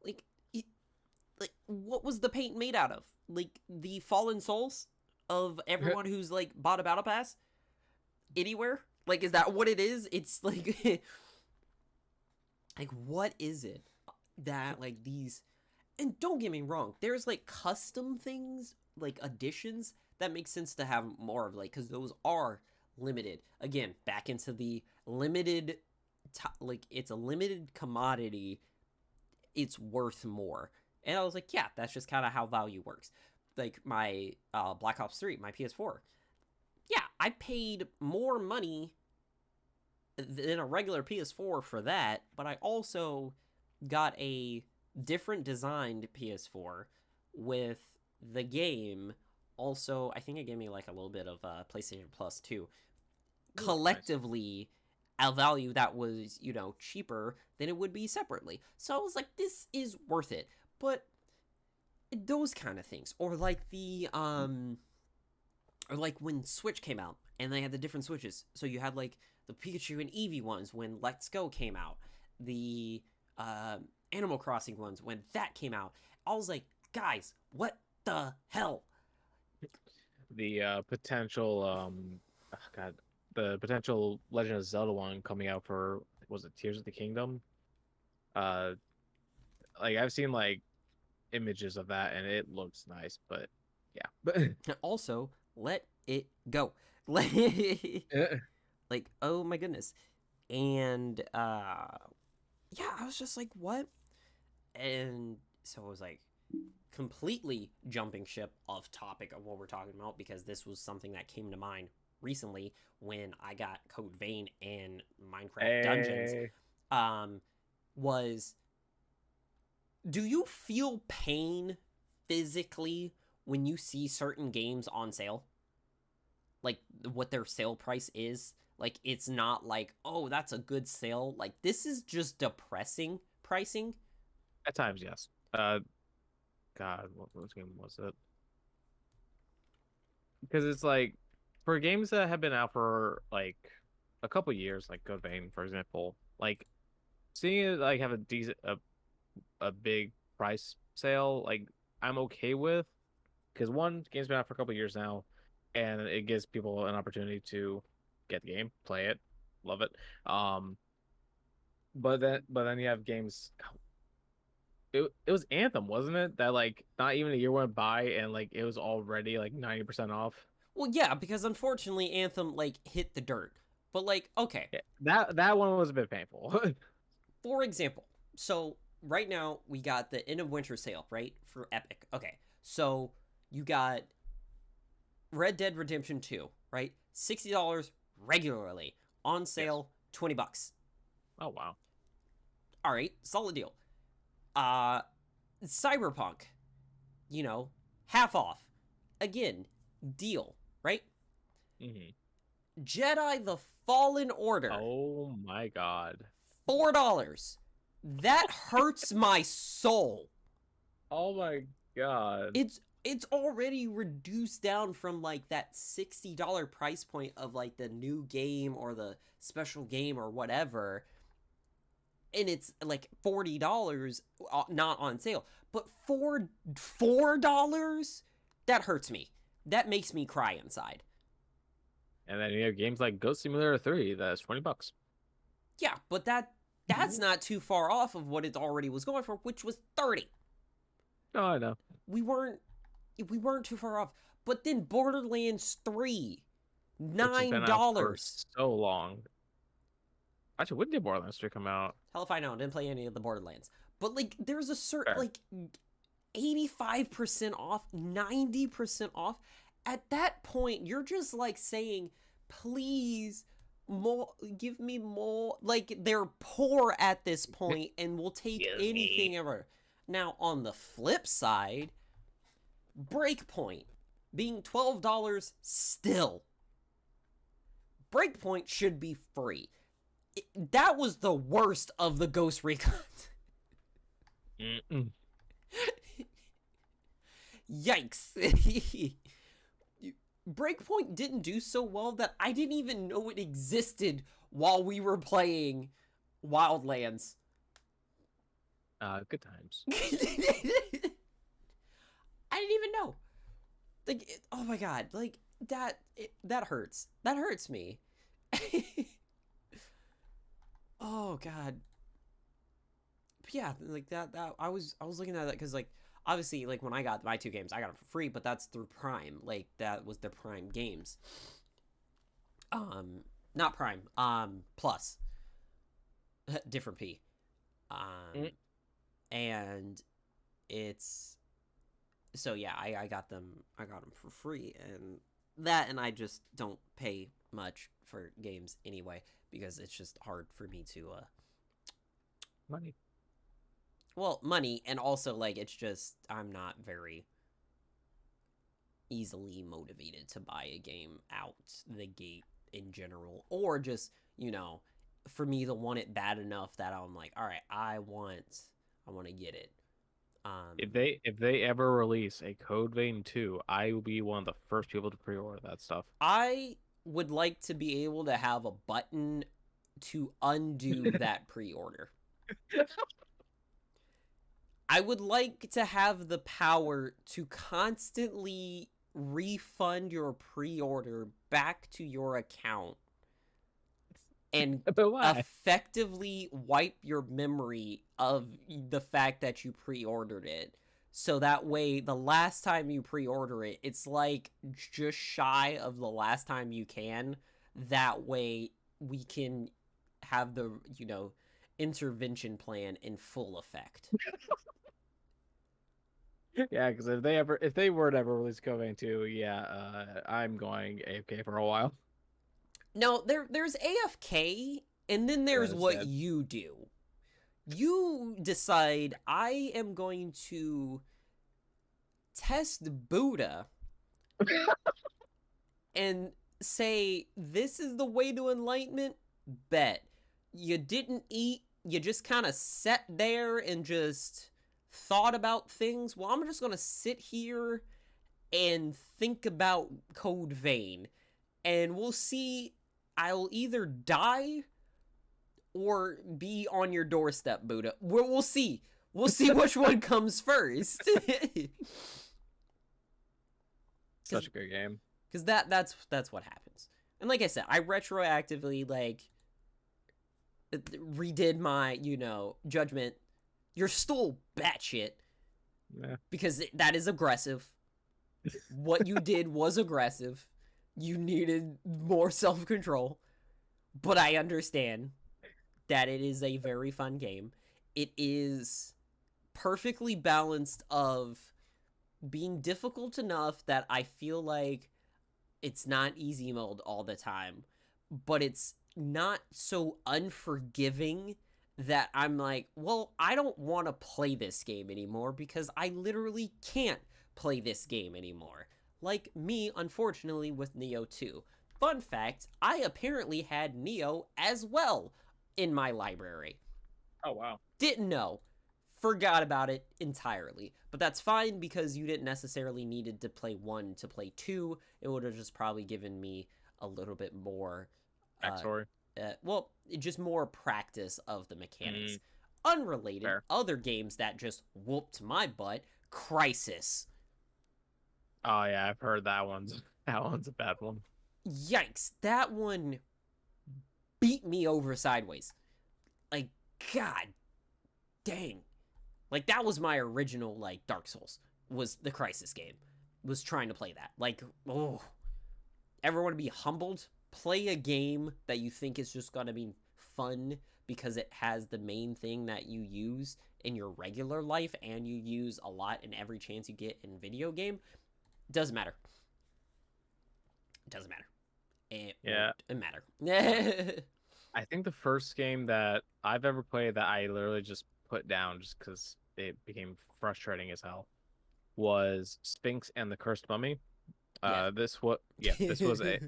Like, like what was the paint made out of? Like the fallen souls of everyone who's like bought a battle pass anywhere? Like, is that what it is? It's like, like what is it that like these? And don't get me wrong, there's like custom things, like additions that make sense to have more of, like, because those are limited. Again, back into the limited, like it's a limited commodity. It's worth more. And I was like, yeah, that's just kind of how value works. Like my Black Ops 3, my PS4. Yeah, I paid more money than a regular PS4 for that, but I also got a different designed PS4 with the game. Also, I think it gave me like a little bit of PlayStation Plus too. Collectively, nice. A value that was, you know, cheaper than it would be separately. So I was like, this is worth it. But those kind of things, or like the or like when Switch came out and they had the different Switches. So you had like the Pikachu and Eevee ones when Let's Go came out, the Animal Crossing ones when that came out. I was like, guys, what the hell? The potential the potential Legend of Zelda one coming out for, was it Tears of the Kingdom? Like I've seen like images of that and it looks nice, but yeah. Also, let it go. Like, oh my goodness. And yeah, I was just like, what? And so I was like completely jumping ship off topic of what we're talking about, because this was something that came to mind recently when I got Code Vein and Minecraft Dungeons. Was, do you feel pain physically when you see certain games on sale? Like what their sale price is? Like, it's not like, oh, that's a good sale. Like, this is just depressing pricing. At times, yes. God, what game was it? Because it's like, for games that have been out for like a couple years, like Code Vein, for example, like seeing it like have a decent a big price sale, like I'm okay with, because one, game's been out for a couple years now, and it gives people an opportunity to get the game, play it, love it. But then you have games. It was Anthem, wasn't it? That like not even a year went by and like it was already like 90% off. Well, yeah, because unfortunately Anthem like hit the dirt. But like, okay, yeah, that one was a bit painful. For example, so right now we got the end of winter sale, right, for Epic. Okay, so you got Red Dead Redemption 2, right? $60 regularly. On sale, yes. $20. Oh wow. All right, solid deal. Cyberpunk, you know, half off. Again, deal, right? Mm-hmm. Jedi the Fallen Order. Oh my god. $4. That hurts my soul. Oh my god. It's already reduced down from like that $60 price point of like the new game or the special game or whatever. And it's like $40 not on sale. But $4, that hurts me. That makes me cry inside. And then you have games like Goat Simulator 3 that's $20. Yeah, but that That's not too far off of what it already was going for, which was 30. Oh, I know. We weren't too far off. But then Borderlands 3, Which has been out for $9. so long. Actually, when did Borderlands 3 come out? Hell if I know, I didn't play any of the Borderlands. But like there's a certain Fair. like 85% off, 90% off. At that point, you're just like saying, please more, give me more. Like they're poor at this point and will take Give anything me. ever. Now on the flip side, Breakpoint being $12 still. Breakpoint should be free. That was the worst of the Ghost Recon. Yikes. Breakpoint didn't do so well that I didn't even know it existed while we were playing Wildlands. Good times. I didn't even know. Like, oh my god, like that hurts. That hurts me. Oh god. But yeah, like that I was looking at that because like obviously like when I got my 2 games I got them for free, but that's through Prime. Like that was the Prime games. Not Prime. Plus. Different P. And it's so yeah, I got them for free, and I just don't pay much for games anyway because it's just hard for me to Money. well, money, and also like it's just I'm not very easily motivated to buy a game out the gate in general, or just, you know, for me to want it bad enough that I'm like, all right, I want to get it. If they ever release a Code Vein 2, I will be one of the first people to pre-order that stuff. I would like to be able to have a button to undo that pre-order. I would like to have the power to constantly refund your pre-order back to your account and But why? effectively wipe your memory of the fact that you pre-ordered it. So that way, the last time you pre-order it, it's like just shy of the last time you can. That way, we can have the, you know, intervention plan in full effect. Yeah, because if they were to ever release Code Vein 2, yeah, I'm going AFK for a while. No, there's AFK, and then there's That's what dead. you do. You decide, I am going to test Buddha and say, this is the way to enlightenment? Bet. You didn't eat, you just kind of sat there and just thought about things. Well, I'm just going to sit here and think about Code Vein, and we'll see. I'll either die or be on your doorstep, Buddha. We'll see. We'll see which one comes first. Such a good game. Because that's what happens. And like I said, I retroactively like redid my, you know, judgment. You're still batshit. Yeah. Because that is aggressive. What you did was aggressive. You needed more self-control. But I understand that it is a very fun game. It is perfectly balanced of being difficult enough that I feel like it's not easy mode all the time, but it's not so unforgiving that I'm like, well, I don't want to play this game anymore because I literally can't play this game anymore. Like me, unfortunately, with Neo 2. Fun fact, I apparently had Neo as well in my library. Oh, wow. Didn't know. Forgot about it entirely. But that's fine because you didn't necessarily needed to play 1 to play 2. It would have just probably given me a little bit more Backstory. well, just more practice of the mechanics. Unrelated, Fair. other games that just whooped my butt, Crisis. Oh yeah, I've heard that one's a bad one. Yikes, that one beat me over sideways. Like, God dang. Like, that was my original, like, Dark Souls, was the Crisis game. Was trying to play that. Like, oh. Ever want to be humbled? Play a game that you think is just going to be fun because it has the main thing that you use in your regular life and you use a lot in every chance you get in video game. Doesn't matter. Doesn't matter. It won't matter. I think the first game that I've ever played that I literally just put down just because it became frustrating as hell was Sphinx and the Cursed Mummy. Yeah. This was a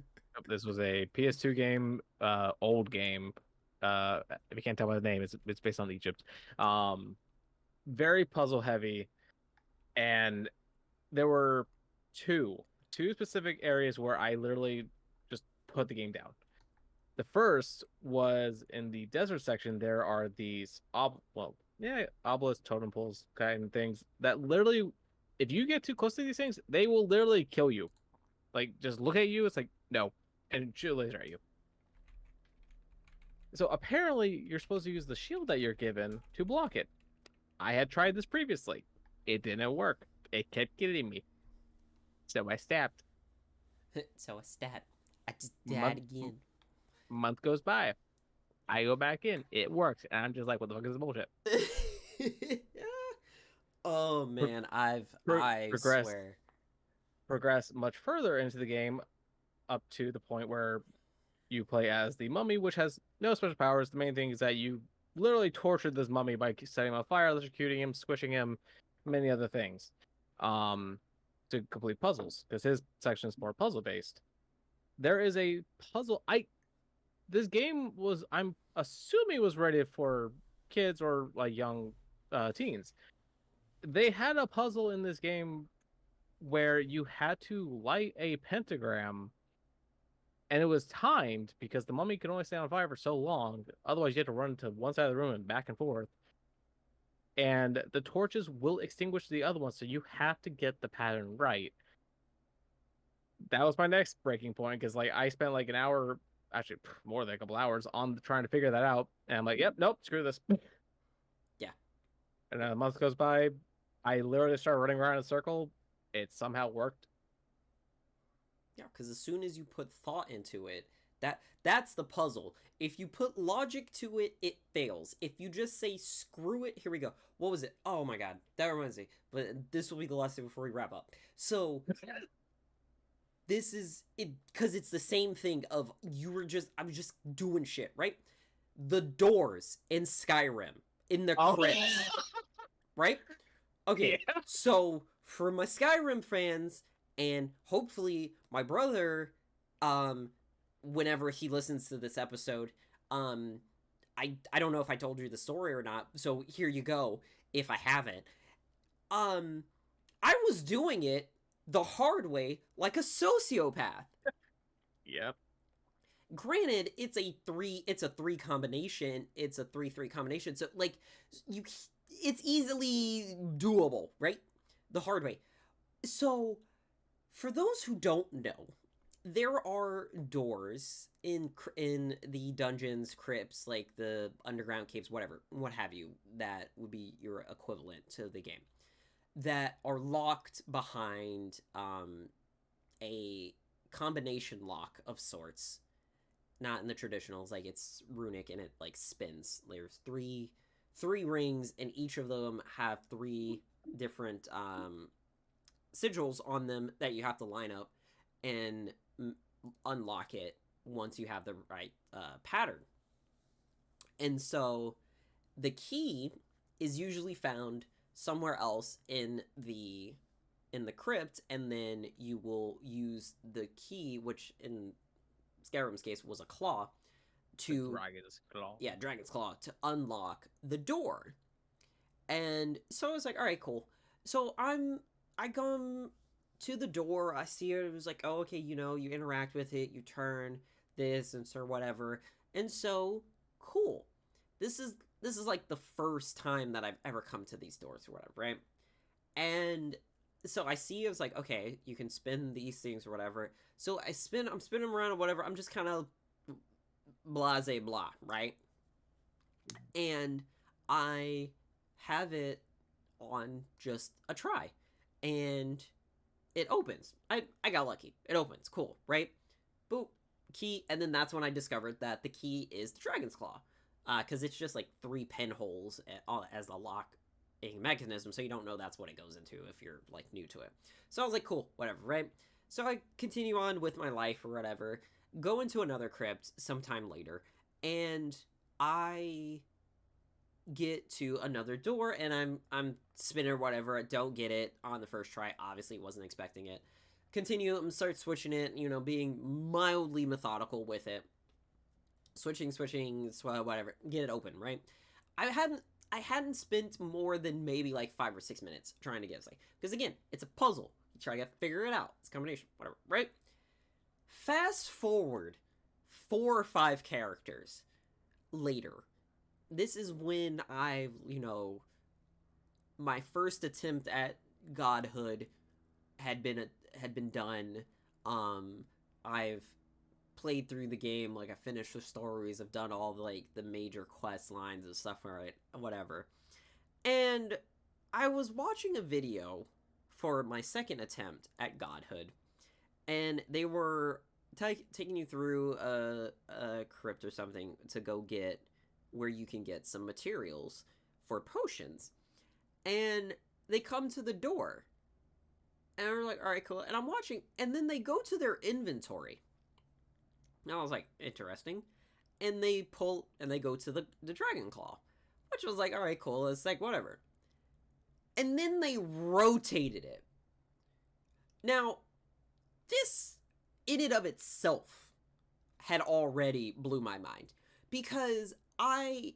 PS2 game, old game. If you can't tell by the name, it's based on Egypt. Very puzzle heavy, and there were two specific areas where I literally just put the game down. The first was in the desert section. There are these obelisk totem poles kind of things that literally, if you get too close to these things, they will literally kill you. Like, just look at you, it's like, no, and shoot a laser at you. So apparently, you're supposed to use the shield that you're given to block it. I had tried this previously. It didn't work. It kept getting me. So I stabbed. So I stabbed. I just died again. Month goes by. I go back in. It works. And I'm just like, what the fuck is this bullshit? Oh, man. I swear. Progress much further into the game up to the point where you play as the mummy, which has no special powers. The main thing is that you literally tortured this mummy by setting him on fire, electrocuting him, squishing him, many other things, to complete puzzles, because his section is more puzzle based. There is a puzzle. This game was, I'm assuming, was rated for kids or like young teens. They had a puzzle in this game where you had to light a pentagram, and it was timed because the mummy could only stay on fire for so long. Otherwise, you had to run to one side of the room and back and forth. And the torches will extinguish the other one, so you have to get the pattern right. That was my next breaking point, because like I spent like an hour, actually more than a couple hours, on trying to figure that out. And I'm like, yep, nope, screw this. Yeah. And then a month goes by. I literally started running around in a circle. It somehow worked. Yeah, because as soon as you put thought into it, that's the puzzle. If you put logic to it, it fails. If you just say screw it, here we go. What was it? Oh my god, that reminds me. But this will be the last thing before we wrap up. So this is it, because it's the same thing of I was just doing shit, right? The doors in Skyrim, in the crypts, right? Okay, yeah. So for my Skyrim fans, and hopefully my brother, whenever he listens to this episode, I don't know if I told you the story or not, so here you go, if I haven't. I was doing it the hard way, like a sociopath. Yep. Granted, it's a 3 combination, it's a 3-3 combination, so like it's easily doable, right? The hard way. So for those who don't know, there are doors in the dungeons, crypts, like the underground caves, whatever, what have you, that would be your equivalent to the game, that are locked behind a combination lock of sorts. Not in the traditionals, like it's runic and it like spins. There's three rings, and each of them have 3 different sigils on them that you have to line up and unlock it once you have the right pattern. And so the key is usually found somewhere else in the crypt, and then you will use the key, which in Skyrim's case was a claw, to Dragon's Claw. Yeah, Dragon's Claw, to unlock the door. And so I was like, all right, cool. So I come to the door, I see it was like, oh, okay, you interact with it, you turn this and so whatever. And so cool. This is like the first time that I've ever come to these doors or whatever, right? And so I see, it was like, okay, you can spin these things or whatever. So I'm spinning them around or whatever. I'm just kind of blase blah, right? and I have it on just a try, and it opens. I got lucky. It opens. Cool, right? Boop, key, and then that's when I discovered that the key is the Dragon's Claw, because it's just like 3 pinholes as a locking mechanism, so you don't know that's what it goes into if you're like new to it. So I was like, cool, whatever, right? So I continue on with my life or whatever, go into another crypt sometime later, and I get to another door, and I'm spinning or whatever. I don't get it on the first try. Obviously wasn't expecting it. Continue and start switching it, you know, being mildly methodical with it. Switching, whatever. Get it open, right? I hadn't spent more than maybe like 5 or 6 minutes trying to get it. Like, because again, it's a puzzle. You try to figure it out. It's a combination, whatever, right? Fast forward 4 or 5 characters later. This is when I've, you know, my first attempt at godhood had been done. I've played through the game, like I finished the stories, I've done all the major quest lines and stuff, right, whatever. And I was watching a video for my second attempt at godhood, and they were taking you through a crypt or something to go get where you can get some materials for potions. And they come to the door, and we're like, all right, cool. And I'm watching, and then they go to their inventory. And I was like, interesting. And they go to the Dragon Claw, which was like, all right, cool. It's like, whatever. And then they rotated it. Now, this, in and of itself, had already blew my mind. Because I,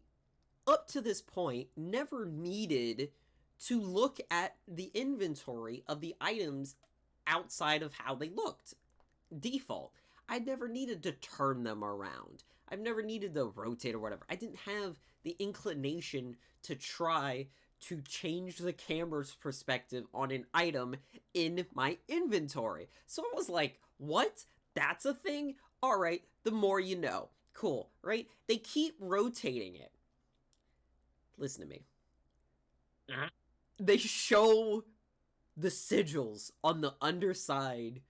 up to this point, never needed to look at the inventory of the items outside of how they looked. Default. I never needed to turn them around. I've never needed to rotate or whatever. I didn't have the inclination to try to change the camera's perspective on an item in my inventory. So I was like, what? That's a thing? Alright, the more you know. Cool, right? They keep rotating it. Listen to me. They show the sigils on the underside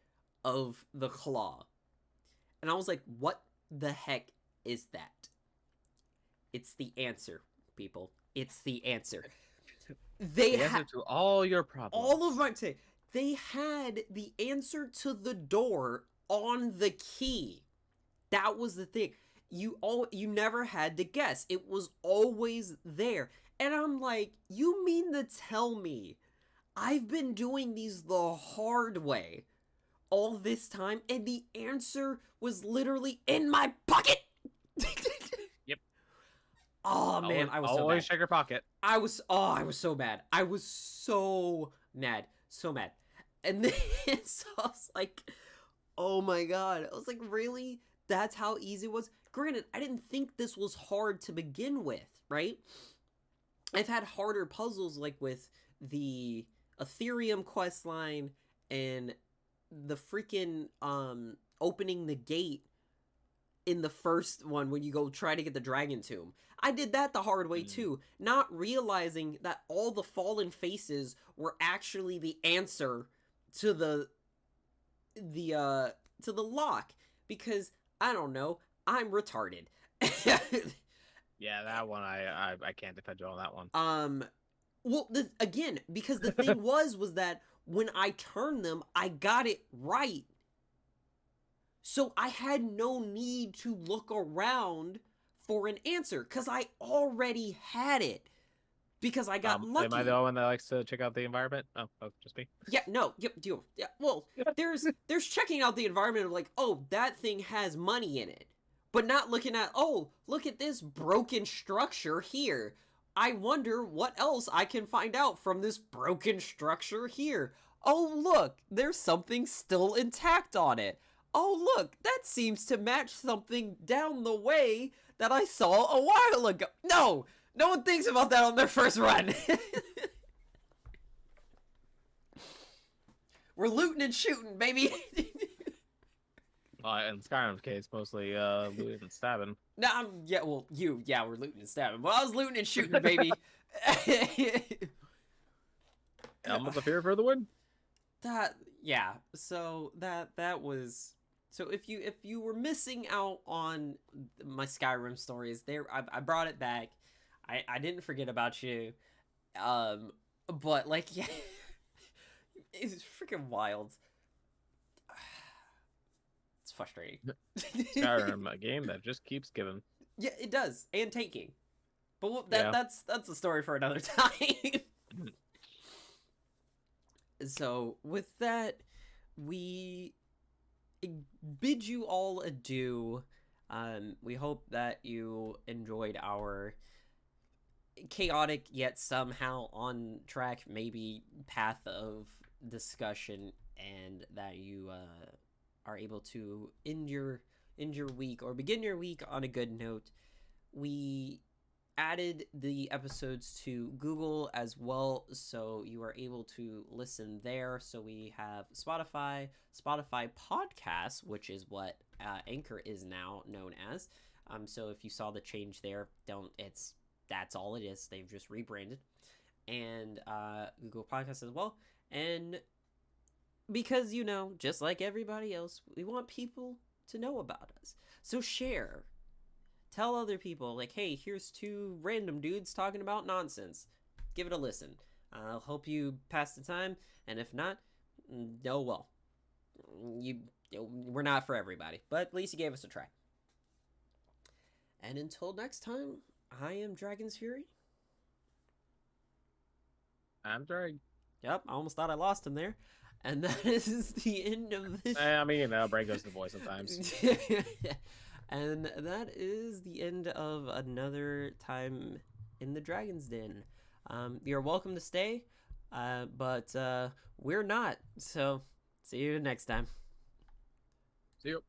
of the claw. And I was like, what the heck is that? It's the answer, people. It's the answer. They answer to all your problems. All of my... They had the answer to the door on the key. That was the thing. You never had to guess. It was always there. And I'm like, you mean to tell me I've been doing these the hard way all this time, and the answer was literally in my pocket? Yep. Oh man, I was so always mad. Check your pocket. I was so mad. I was so mad. So mad. And then so I was like, oh my god. I was like, really? That's how easy it was? Granted, I didn't think this was hard to begin with, right? I've had harder puzzles like with the Ethereum questline and the freaking opening the gate in the first one when you go try to get the dragon tomb. I did that the hard way too, not realizing that all the fallen faces were actually the answer to the lock, because I don't know, I'm retarded. Yeah, that one I can't defend you on that one. Well, again, because the thing was that when I turned them, I got it right. So I had no need to look around for an answer, because I already had it. Because I got lucky. Am I the only one that likes to check out the environment? Oh, just me? Yeah, no, yep, yeah. Well, there's checking out the environment of like, oh, that thing has money in it. But not looking at, oh, look at this broken structure here. I wonder what else I can find out from this broken structure here. Oh, look, there's something still intact on it. Oh, look, that seems to match something down the way that I saw a while ago. No one thinks about that on their first run. We're looting and shooting, baby. In Skyrim's case, mostly looting and stabbing. No, yeah, well, yeah, we're looting and stabbing. Well, I was looting and shooting, baby. Element of Fear for the win. Yeah. So that was. So if you were missing out on my Skyrim stories, there I brought it back. I didn't forget about you. But like, yeah, it's freaking wild. It's frustrating. Skyrim, a game that just keeps giving. Yeah, it does, and taking. But that's a story for another time. So with that, we bid you all adieu. We hope that you enjoyed our chaotic yet somehow on track maybe path of discussion, and that you are able to end your week or begin your week on a good note. We added the episodes to Google as well, so you are able to listen there. So we have Spotify Podcasts, which is what Anchor is now known as. So if you saw the change there, that's all it is. They've just rebranded. And Google Podcasts as well. And because, just like everybody else, we want people to know about us. So share. Tell other people, like, hey, here's two random dudes talking about nonsense. Give it a listen. I'll help you pass the time. And if not, oh well. We're not for everybody. But at least you gave us a try. And until next time, I am Dragon's Fury. I'm Drag. Yep, I almost thought I lost him there. And that is the end of this. I mean, Brain goes to the voice sometimes. And that is the end of another time in the Dragon's Den. You're welcome to stay, but we're not. So, see you next time. See you.